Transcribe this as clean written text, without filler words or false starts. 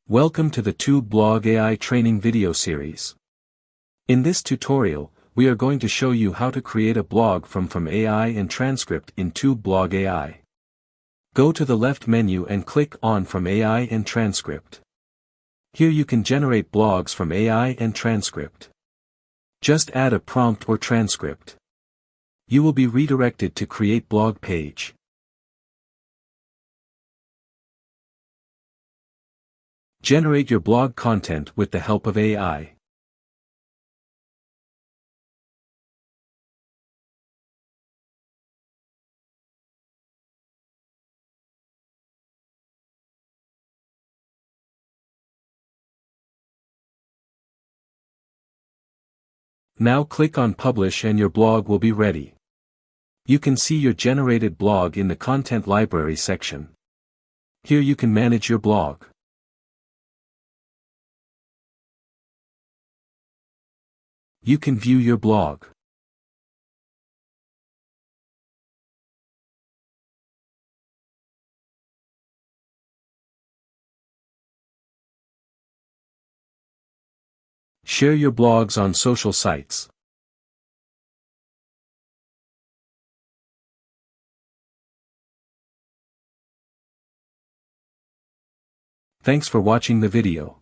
Welcome to the TubeBlog AI training video series. In this tutorial, we are going to show you how to create a blog from AI and Transcript in TubeBlog AI. Go to the left menu and click on From AI and Transcript. Here you can generate blogs from AI and Transcript. Just add a prompt or transcript. You will be redirected to create blog page. Generate your blog content with the help of AI. Now click on Publish and your blog will be ready. You can see your generated blog in the Content Library section. Here you can manage your blog. You can view your blog. Share your blogs on social sites. Thanks for watching the video.